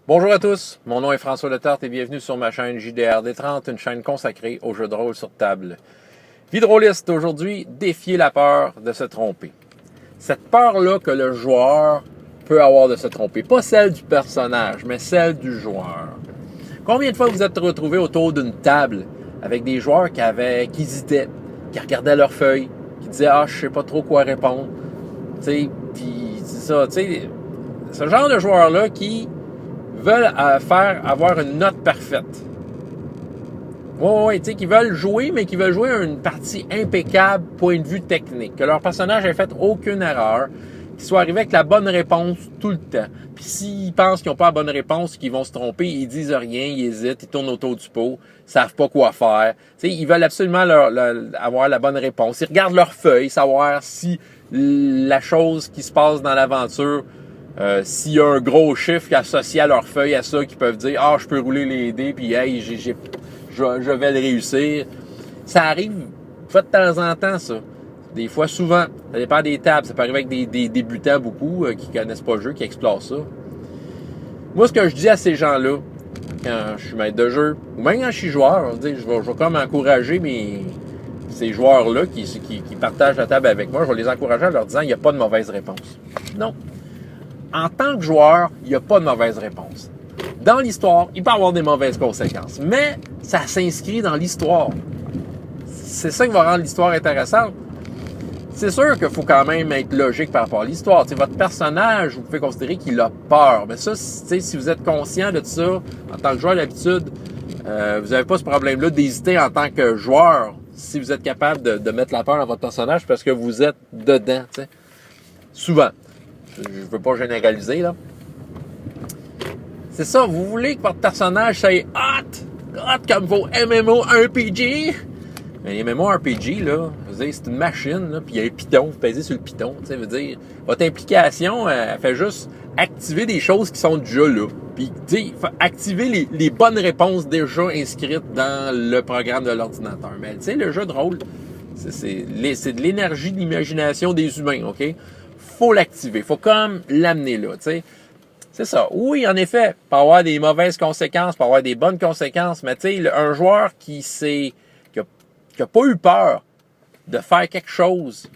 Bonjour à tous, mon nom est François Letarte et bienvenue sur ma chaîne JDRD30, une chaîne consacrée aux jeux de rôle sur table. Vie de rôliste aujourd'hui, défier la peur de se tromper. Cette peur-là que le joueur peut avoir de se tromper, pas celle du personnage, mais celle du joueur. Combien de fois vous êtes retrouvés autour d'une table avec des joueurs qui hésitaient, qui regardaient leurs feuilles, qui disaient « Ah, je sais pas trop quoi répondre ». Tu sais, puis c'est ça, tu sais, ce genre de joueurs-là qui veulent avoir une note parfaite. Oui, tu sais, qui veulent jouer, mais qui veulent jouer une partie impeccable, point de vue technique. Que leur personnage n'ait fait aucune erreur, qu'ils soient arrivés avec la bonne réponse tout le temps. Puis s'ils pensent qu'ils n'ont pas la bonne réponse, qu'ils vont se tromper, ils disent rien, ils hésitent, ils tournent autour du pot, ils savent pas quoi faire. Tu sais, ils veulent absolument avoir la bonne réponse. Ils regardent leurs feuilles, savoir si la chose qui se passe dans l'aventure, s'il y a un gros chiffre associé à leur feuille, à ça, qui peuvent dire « Ah, je peux rouler les dés, puis hey, je vais le réussir. » Ça arrive de temps en temps, ça. Des fois, souvent. Ça dépend des tables. Ça peut arriver avec des débutants beaucoup qui connaissent pas le jeu, qui explorent ça. Moi, ce que je dis à ces gens-là, quand je suis maître de jeu, ou même quand je suis joueur, je vais comme encourager ces joueurs-là qui partagent la table avec moi, je vais les encourager en leur disant « Il n'y a pas de mauvaise réponse. » Non. En tant que joueur, il n'y a pas de mauvaise réponse. Dans l'histoire, il peut y avoir des mauvaises conséquences, mais ça s'inscrit dans l'histoire. C'est ça qui va rendre l'histoire intéressante. C'est sûr qu'il faut quand même être logique par rapport à l'histoire. T'sais, votre personnage, vous pouvez considérer qu'il a peur. Mais ça, si vous êtes conscient de ça, en tant que joueur d'habitude, vous n'avez pas ce problème-là d'hésiter en tant que joueur, si vous êtes capable de mettre la peur dans votre personnage parce que vous êtes dedans. T'sais. Souvent. Je ne veux pas généraliser, là. C'est ça, vous voulez que votre personnage soit hot comme vos MMORPG. Mais les MMORPG, là, c'est une machine, là, puis il y a un piton, vous pèsez sur le piton, tu sais, veut dire, votre implication, elle fait juste activer des choses qui sont déjà là. Puis, tu sais, activer les bonnes réponses déjà inscrites dans le programme de l'ordinateur. Mais, tu sais, le jeu de rôle, c'est de l'énergie de l'imagination des humains, OK? Faut l'activer, faut comme l'amener là, tu sais. C'est ça. Oui, en effet, il peut avoir des mauvaises conséquences, il peut avoir des bonnes conséquences, mais tu sais, un joueur qui a pas eu peur de faire quelque chose,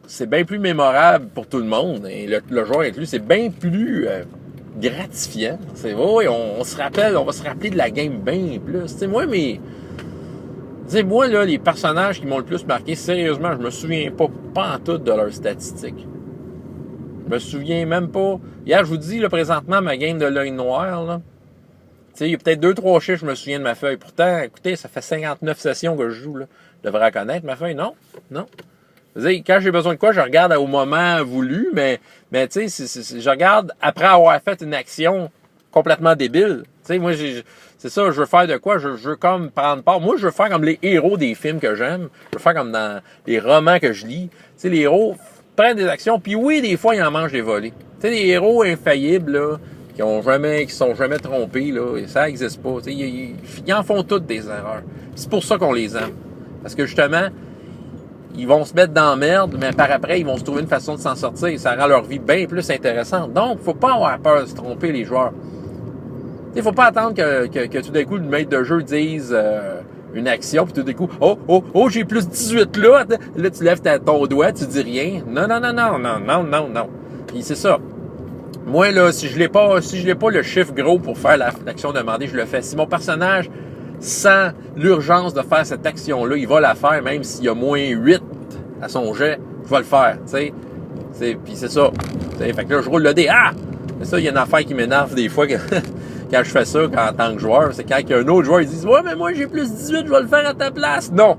c'est bien plus mémorable pour tout le monde. Et le joueur inclus, c'est bien plus gratifiant. C'est oui, on va se rappeler de la game bien plus. Tu sais, moi, là, les personnages qui m'ont le plus marqué, sérieusement, je me souviens pas en tout de leurs statistiques. Je me souviens même pas. Hier, je vous dis, là, présentement, ma game de l'œil noir, là. Tu sais, il y a peut-être 2-3 chiffres, je me souviens de ma feuille. Pourtant, écoutez, ça fait 59 sessions que je joue, là. Je devrais connaître ma feuille. Non. Quand j'ai besoin de quoi, je regarde au moment voulu, mais tu sais, je regarde après avoir fait une action complètement débile. Tu sais, moi, c'est ça, je veux faire de quoi? Je veux comme prendre part. Moi, je veux faire comme les héros des films que j'aime. Je veux faire comme dans les romans que je lis. Tu sais, les héros prennent des actions, puis oui, des fois, ils en mangent des volets. Tu sais, les héros infaillibles, là, qui sont jamais trompés, là, et ça n'existe pas. Tu sais, ils en font toutes des erreurs. C'est pour ça qu'on les aime. Parce que justement, ils vont se mettre dans la merde, mais par après, ils vont se trouver une façon de s'en sortir. Ça rend leur vie bien plus intéressante. Donc, faut pas avoir peur de se tromper, les joueurs. Il faut pas attendre que tout d'un coup, le maître de jeu dise une action, puis tout d'un coup, oh, j'ai plus 18 là. Là, tu lèves ton doigt, tu dis rien. Non. Puis c'est ça. Moi, là, si je l'ai pas le chiffre gros pour faire l'action demandée, je le fais. Si mon personnage sent l'urgence de faire cette action-là, il va la faire, même s'il y a moins 8 à son jet, je vais le faire, tu sais. Puis c'est ça. T'sais, fait que là, je roule le dé. Ah! C'est ça, il y a une affaire qui m'énerve des fois quand je fais ça en tant que joueur. C'est quand il y a un autre joueur, il dit « Ouais, mais moi, j'ai plus 18, je vais le faire à ta place. » Non.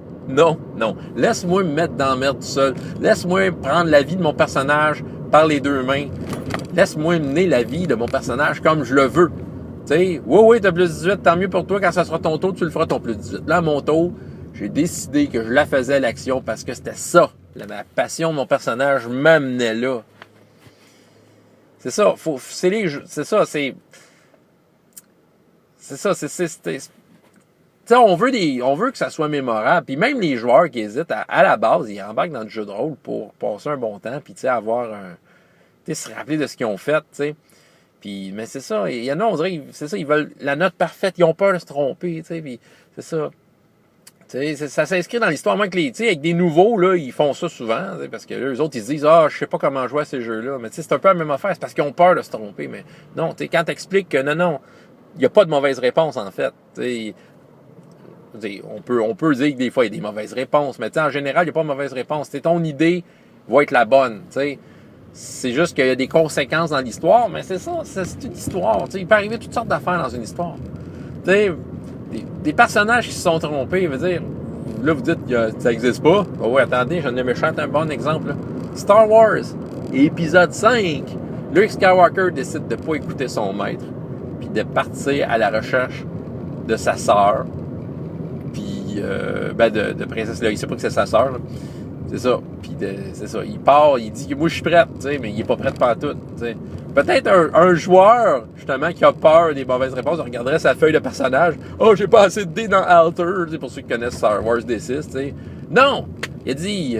Laisse-moi me mettre dans la merde tout seul. Laisse-moi prendre la vie de mon personnage par les deux mains. Laisse-moi mener la vie de mon personnage comme je le veux. Tu sais, oui, t'as plus 18, tant mieux pour toi. Quand ça sera ton tour, tu le feras ton plus 18. Là, à mon tour, j'ai décidé que je la faisais l'action parce que c'était ça. La passion de mon personnage m'amenait là. C'est ça. On veut que ça soit mémorable. Puis même les joueurs qui hésitent, à la base, ils embarquent dans le jeu de rôle pour passer un bon temps, puis avoir se rappeler de ce qu'ils ont fait, tu sais. Puis, mais c'est ça, il y en a, on dirait, c'est ça, ils veulent la note parfaite, ils ont peur de se tromper, tu sais, puis c'est ça. Tu sais, ça s'inscrit dans l'histoire, moins que les, tu sais, avec des nouveaux, là, ils font ça souvent, parce que là, eux autres, ils se disent, ah, je sais pas comment jouer à ces jeux-là, mais tu sais, c'est un peu la même affaire, c'est parce qu'ils ont peur de se tromper, mais non, tu sais, quand t'expliques que non, il n'y a pas de mauvaise réponse, en fait, tu sais, on peut dire que des fois, il y a des mauvaises réponses, mais en général, il n'y a pas de mauvaise réponse. T'sais, ton idée va être la bonne. T'sais. C'est juste qu'il y a des conséquences dans l'histoire, mais c'est ça, c'est une histoire. T'sais. Il peut arriver toutes sortes d'affaires dans une histoire. Des personnages qui se sont trompés, veut dire, là, vous dites que ça n'existe pas. Oh, oui, attendez, j'en ai méchant un bon exemple. Là. Star Wars, épisode 5. Luke Skywalker décide de ne pas écouter son maître, puis de partir à la recherche de sa sœur. Puis, de Princesse Leia. Il sait pas que c'est sa sœur, là. C'est ça. Puis, c'est ça. Il part, il dit que moi, je suis prête, tu sais, mais il est pas prêt pantoute, tu sais. Peut-être un joueur, justement, qui a peur des mauvaises réponses, regarderait sa feuille de personnage. Oh, j'ai pas assez de dés dans Alter, tu sais, pour ceux qui connaissent Star Wars D6, tu sais. Non! Il a dit,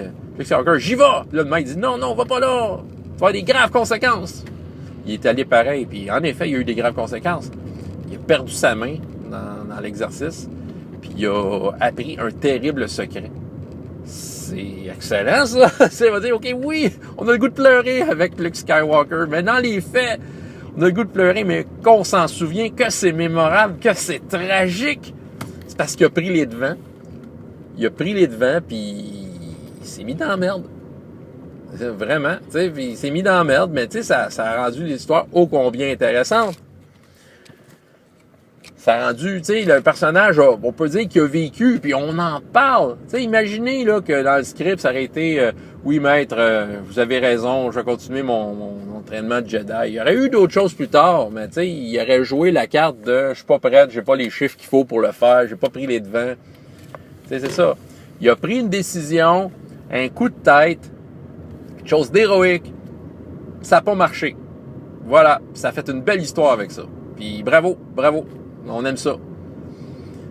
j'y vais! Là, le mec dit, non, va pas là! Tu vas avoir des graves conséquences! Il est allé pareil, puis en effet, il y a eu des graves conséquences. Il a perdu sa main dans l'exercice. Puis il a appris un terrible secret. C'est excellent, ça! Ça va dire, OK, oui, on a le goût de pleurer avec Luke Skywalker, mais dans les faits, on a le goût de pleurer, mais qu'on s'en souvient, que c'est mémorable, que c'est tragique, c'est parce qu'il a pris les devants. Il a pris les devants, puis il s'est mis dans la merde. Vraiment, tu sais, il s'est mis dans la merde, mais tu sais, ça a rendu l'histoire ô combien intéressante. Ça a rendu, tu sais, le personnage, on peut dire qu'il a vécu, puis on en parle. Tu sais, imaginez là, que dans le script, ça aurait été oui, maître, vous avez raison, je vais continuer mon entraînement de Jedi. Il y aurait eu d'autres choses plus tard, mais tu sais, il aurait joué la carte de je suis pas prête, j'ai pas les chiffres qu'il faut pour le faire, j'ai pas pris les devants. Tu sais, c'est ça. Il a pris une décision, un coup de tête, quelque chose d'héroïque. Ça n'a pas marché. Voilà, ça a fait une belle histoire avec ça. Puis bravo. On aime ça.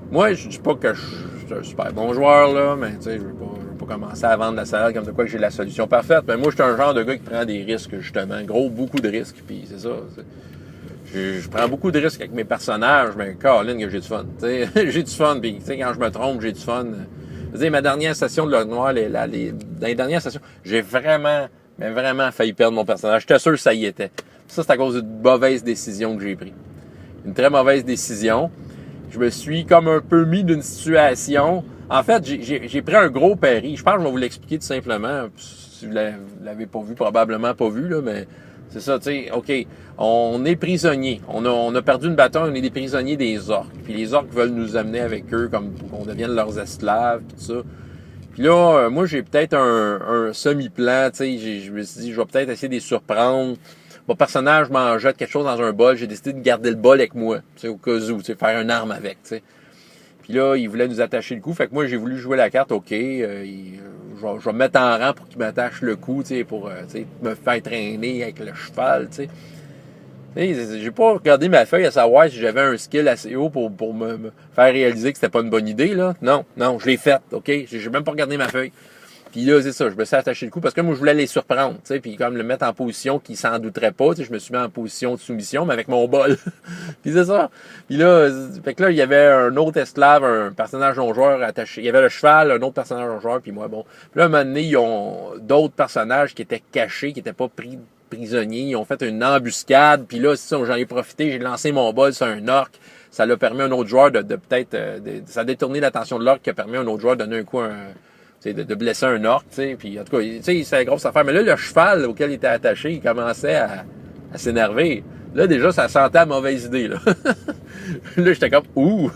Moi, je dis pas que je suis un super bon joueur, là, mais tu sais, je veux pas commencer à vendre la salade comme de quoi que j'ai la solution parfaite. Mais moi, je suis un genre de gars qui prend des risques, justement. Beaucoup de risques. Puis c'est ça. Je prends beaucoup de risques avec mes personnages, mais Caroline, que j'ai du fun. T'sais, j'ai du fun, puis quand je me trompe, j'ai du fun. Je veux dire, ma dernière session de l'Ordre Noir, dans les dernières sessions, j'ai vraiment failli perdre mon personnage. J'étais sûr que ça y était. Ça, c'est à cause d'une mauvaise décision que j'ai prise. Une très mauvaise décision. Je me suis comme un peu mis d'une situation. En fait, j'ai pris un gros pari. Je pense que je vais vous l'expliquer tout simplement. Si vous l'avez pas vu, probablement pas vu, là, mais c'est ça, tu sais, OK, on est prisonniers. On a perdu une bataille, on est des prisonniers des orques. Puis les orques veulent nous amener avec eux comme qu'on devienne leurs esclaves, tout ça. Puis là, moi, j'ai peut-être un semi-plan, tu sais, je me suis dit, je vais peut-être essayer de les surprendre. Mon personnage m'en jette quelque chose dans un bol, j'ai décidé de garder le bol avec moi, tu sais, au cas où, tu sais, faire une arme avec, tu sais. Puis là, il voulait nous attacher le cou, fait que moi, j'ai voulu jouer la carte, OK, je vais me mettre en rang pour qu'il m'attache le cou, tu sais, pour me faire traîner avec le cheval, tu sais. J'ai pas regardé ma feuille à savoir si j'avais un skill assez haut pour me faire réaliser que c'était pas une bonne idée, là. Non, je l'ai faite, OK? J'ai même pas regardé ma feuille. Puis là, c'est ça, je me suis attaché le cou parce que moi, je voulais les surprendre, tu sais, puis comme le mettre en position qu'ils s'en douteraient pas, tu sais, je me suis mis en position de soumission, mais avec mon bol. Puis c'est ça. Puis là, fait que là, il y avait un autre esclave, un personnage non-joueur attaché. Il y avait le cheval, un autre personnage non-joueur, puis moi, bon. Puis là, à un moment donné, ils ont d'autres personnages qui étaient cachés, qui n'étaient pas pris prisonniers. Ils ont fait une embuscade, puis là, c'est ça, j'en ai profité, j'ai lancé mon bol sur un orc. Ça l'a permis à un autre joueur de peut-être... ça a détourné l'attention de l'orc qui a permis à un autre joueur de donner un coup de blesser un orc, tu sais, puis en tout cas, tu sais, c'est une grosse affaire. Mais là, le cheval auquel il était attaché, il commençait à s'énerver. Là, déjà, ça sentait la mauvaise idée, là. Là, j'étais comme, ouh!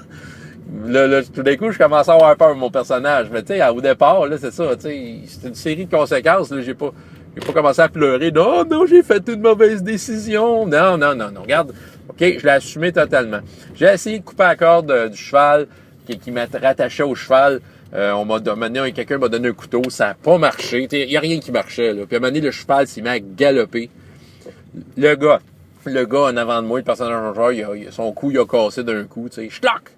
Là, tout d'un coup, je commençais à avoir peur de mon personnage. Mais tu sais, au départ, là, c'est ça, tu sais, c'est une série de conséquences, là, j'ai pas commencé à pleurer. Non, j'ai fait une mauvaise décision. Non, regarde, OK, je l'ai assumé totalement. J'ai essayé de couper la corde du cheval qui m'a rattaché au cheval. Quelqu'un m'a donné un couteau, ça n'a pas marché. Il n'y a rien qui marchait. Là. Puis à un moment donné, le cheval s'est mis à galoper. Le gars en avant de moi, le personnage en joueur, son cou, il a cassé d'un coup. Schlock!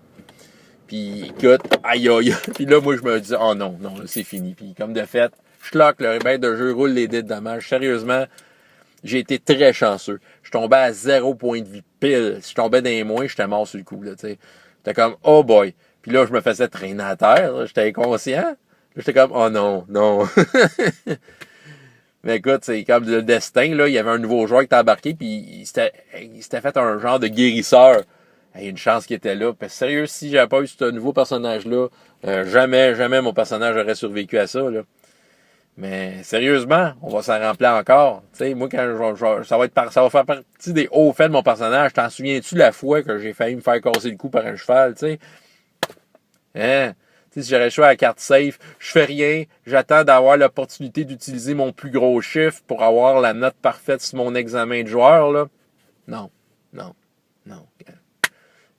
Puis écoute, aïe. Puis là, moi, je me dis, oh non, là, c'est fini. Puis comme de fait, schlock, le maître de jeu roule les dés de dommages. Sérieusement, J'ai été très chanceux. Je tombais à 0 point de vie pile. Si je tombais dans les moins, j'étais mort sur le coup, là, tu sais. J'étais comme, oh boy. Puis là, je me faisais traîner à terre, là. J'étais inconscient. Là, j'étais comme, oh non, non. Mais écoute, c'est comme le destin, là. Il y avait un nouveau joueur qui était embarqué, puis il s'était fait un genre de guérisseur. Il y a une chance qu'il était là. Parce que sérieux, si j'avais pas eu ce nouveau personnage-là, jamais mon personnage aurait survécu à ça, là. Mais sérieusement, on va s'en remplir encore. Tu sais, moi, quand ça va faire partie des hauts faits de mon personnage. T'en souviens-tu de la fois que j'ai failli me faire casser le cou par un cheval, tu sais? Hein? Tu sais, si j'aurais le choix à la carte safe, je fais rien, j'attends d'avoir l'opportunité d'utiliser mon plus gros chiffre pour avoir la note parfaite sur mon examen de joueur, là. Non, non, non.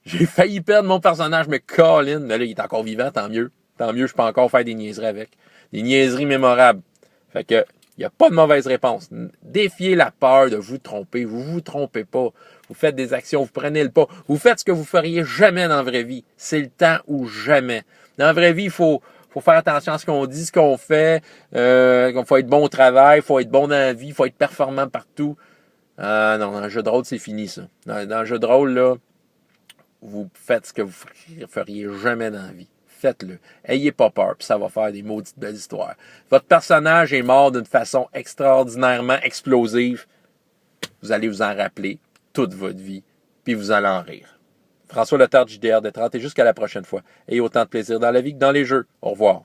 J'ai failli perdre mon personnage, mais Colin, mais là, il est encore vivant, tant mieux. Tant mieux, je peux encore faire des niaiseries avec. Des niaiseries mémorables. Fait que, il n'y a pas de mauvaise réponse. Défiez la peur de vous tromper. Vous vous trompez pas. Vous faites des actions, vous prenez le pas. Vous faites ce que vous feriez jamais dans la vraie vie. C'est le temps ou jamais. Dans la vraie vie, il faut faire attention à ce qu'on dit, ce qu'on fait. Il faut être bon au travail, il faut être bon dans la vie, il faut être performant partout. Non, dans le jeu de rôle, c'est fini, ça. Dans le jeu de rôle, là, vous faites ce que vous feriez jamais dans la vie. Faites-le. Ayez pas peur, puis ça va faire des maudites belles histoires. Votre personnage est mort d'une façon extraordinairement explosive. Vous allez vous en rappeler toute votre vie, puis vous allez en rire. François Letarte, JDR des 30, et jusqu'à la prochaine fois. Ayez autant de plaisir dans la vie que dans les jeux. Au revoir.